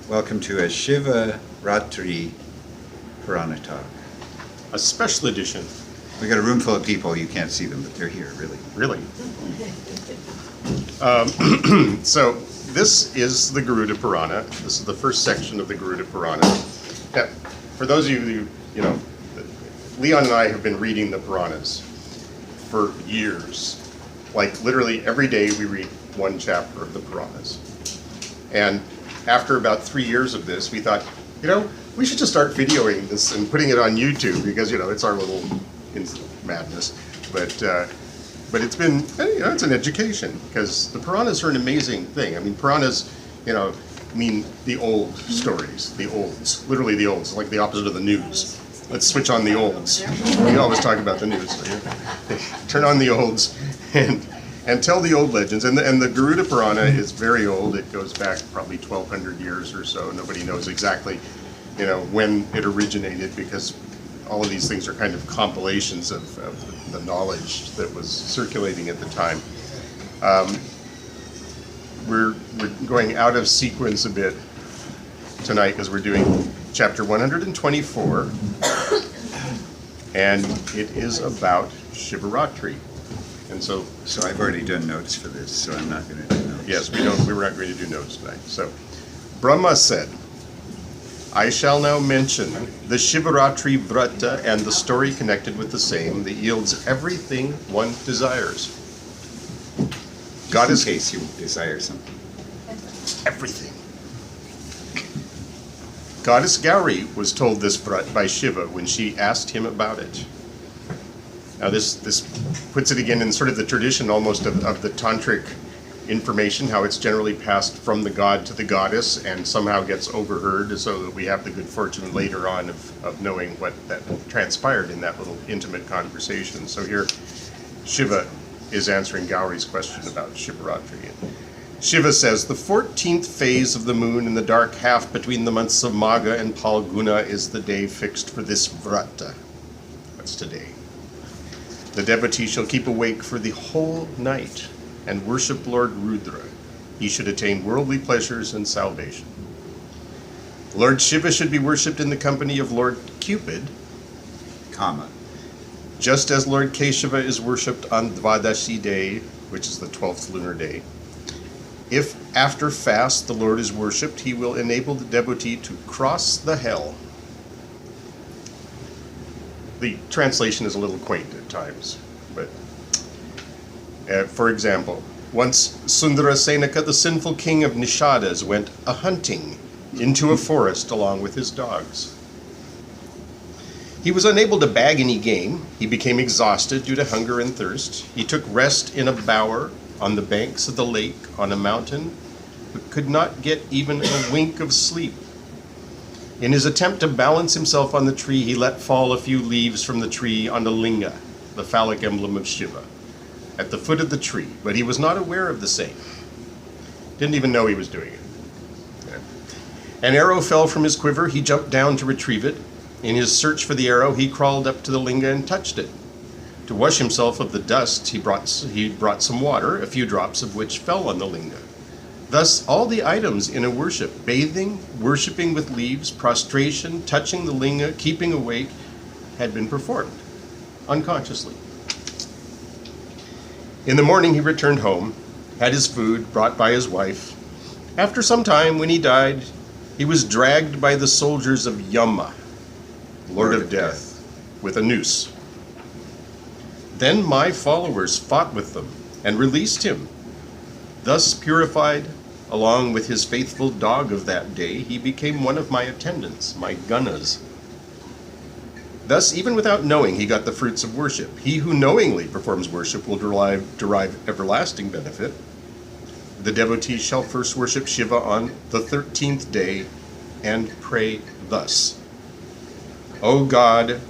Welcome to a Shivaratri Purana Talk. A special edition. We got a room full of people. You can't see them, but they're here, really. Really? So this is the Garuda Purana. This is the first section of the Garuda Purana. Now, for those of you who, Leon and I have been reading the Puranas for years. Like literally every day we read one chapter of the Puranas. And after about 3 years of this, we thought, we should just start videoing this and putting it on YouTube because, it's our little madness. But it's been, it's an education because the Puranas are an amazing thing. I mean, Puranas, mean the old stories, the olds, literally the olds, like the opposite of the news. Let's switch on the olds. We always talk about the news. Turn on the olds and tell the old legends. And the Garuda Purana is very old. It goes back probably 1,200 years or so. Nobody knows exactly, when it originated because all of these things are kind of compilations of the knowledge that was circulating at the time. We're going out of sequence a bit tonight because we're doing chapter 124, and it is about Shivaratri. And so I've already done notes for this, so I'm not going to do notes. Yes, we're not going to do notes tonight. So Brahma said, I shall now mention the Shivaratri vrata and the story connected with the same that yields everything one desires. Goddess, in case you desire something. Everything. Goddess Gauri was told this by Shiva when she asked him about it. Now this puts it again in sort of the tradition almost of the tantric information, how it's generally passed from the god to the goddess and somehow gets overheard so that we have the good fortune later on of knowing what that transpired in that little intimate conversation. So here Shiva is answering Gauri's question about Shivaratri. Shiva says, the 14th phase of the moon in the dark half between the months of Magha and Palguna is the day fixed for this vrata. That's today. The devotee shall keep awake for the whole night and worship Lord Rudra. He should attain worldly pleasures and salvation. Lord Shiva should be worshipped in the company of Lord Cupid, just as Lord Keshava is worshipped on Dvadashi day, which is the 12th lunar day. If after fast the Lord is worshipped, he will enable the devotee to cross the hell. The translation is a little quaint at times, but for example, once Sundara Senaka, the sinful king of Nishadas, went a-hunting into a forest along with his dogs. He was unable to bag any game. He became exhausted due to hunger and thirst. He took rest in a bower on the banks of the lake on a mountain, but could not get even a wink of sleep. In his attempt to balance himself on the tree, he let fall a few leaves from the tree on the linga, the phallic emblem of Shiva, at the foot of the tree, but he was not aware of the same. Didn't even know he was doing it. An arrow fell from his quiver. He jumped down to retrieve it. In his search for the arrow, he crawled up to the linga and touched it. To wash himself of the dust, he brought some water, a few drops of which fell on the linga. Thus, all the items in a worship, bathing, worshipping with leaves, prostration, touching the linga, keeping awake, had been performed unconsciously. In the morning, he returned home, had his food brought by his wife. After some time, when he died, he was dragged by the soldiers of Yama, Lord of Death, with a noose. Then my followers fought with them and released him. Thus purified, along with his faithful dog of that day, he became one of my attendants, my gunas. Thus, even without knowing, he got the fruits of worship. He who knowingly performs worship will derive everlasting benefit. The devotee shall first worship Shiva on the 13th day and pray thus. O God,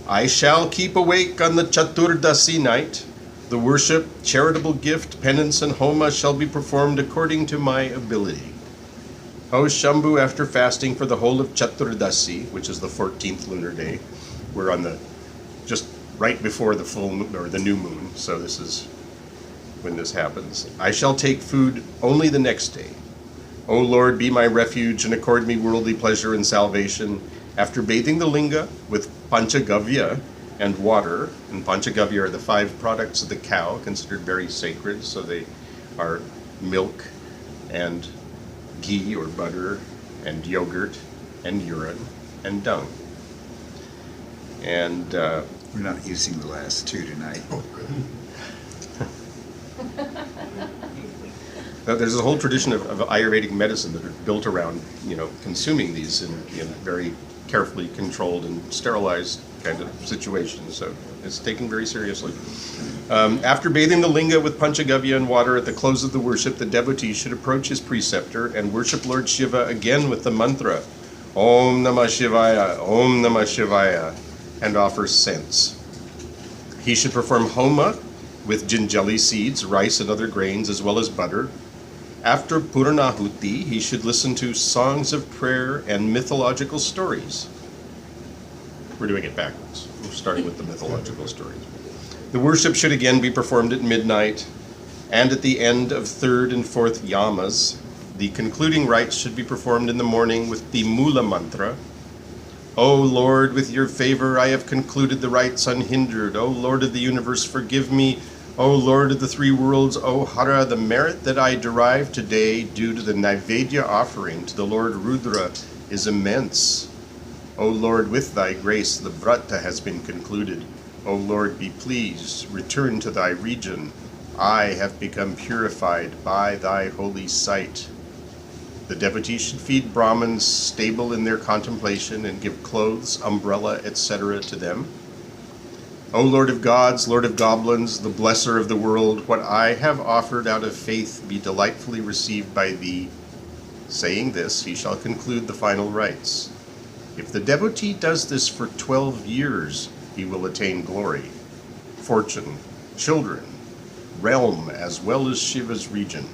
I shall keep awake on the Chaturdasi night. The worship, charitable gift, penance, and homa shall be performed according to my ability. O Shambhu, after fasting for the whole of Chaturdasi, which is the 14th lunar day, we're on just right before the full moon, or the new moon, so this is when this happens. I shall take food only the next day. O Lord, be my refuge and accord me worldly pleasure and salvation. After bathing the linga with panchagavya and water, and panchagavya are the 5 products of the cow, considered very sacred, so they are milk and ghee or butter and yogurt and urine and dung. And We're not using the last 2 tonight. there's a whole tradition of Ayurvedic medicine that are built around, consuming these in very carefully controlled and sterilized kind of situations. So it's taken very seriously. After bathing the linga with panchagavya and water at the close of the worship, the devotee should approach his preceptor and worship Lord Shiva again with the mantra, Om Namah Shivaya, Om Namah Shivaya, and offer scents. He should perform homa with jinjali seeds, rice, and other grains, as well as butter. After Puranahuti, he should listen to songs of prayer and mythological stories. We're doing it backwards. We're starting with the mythological stories. The worship should again be performed at midnight, and at the end of 3rd and 4th yamas. The concluding rites should be performed in the morning with the Mula mantra. O Lord, with your favor I have concluded the rites unhindered. O Lord of the universe, forgive me. O Lord of the 3 worlds, O Hara, the merit that I derive today due to the Naivedya offering to the Lord Rudra is immense. O Lord, with thy grace the vrata has been concluded. O Lord, be pleased, return to thy region. I have become purified by thy holy sight. The devotee should feed Brahmins stable in their contemplation and give clothes, umbrella, etc. to them. O Lord of gods, Lord of goblins, the blesser of the world, what I have offered out of faith be delightfully received by thee. Saying this, he shall conclude the final rites. If the devotee does this for 12 years, he will attain glory, fortune, children, realm, as well as Shiva's region.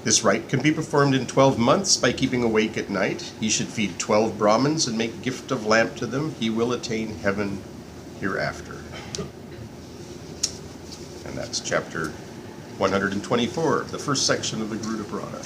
This rite can be performed in 12 months by keeping awake at night. He should feed 12 Brahmins and make gift of lamp to them. He will attain heaven hereafter. And that's chapter 124, the first section of the Garuda Purana.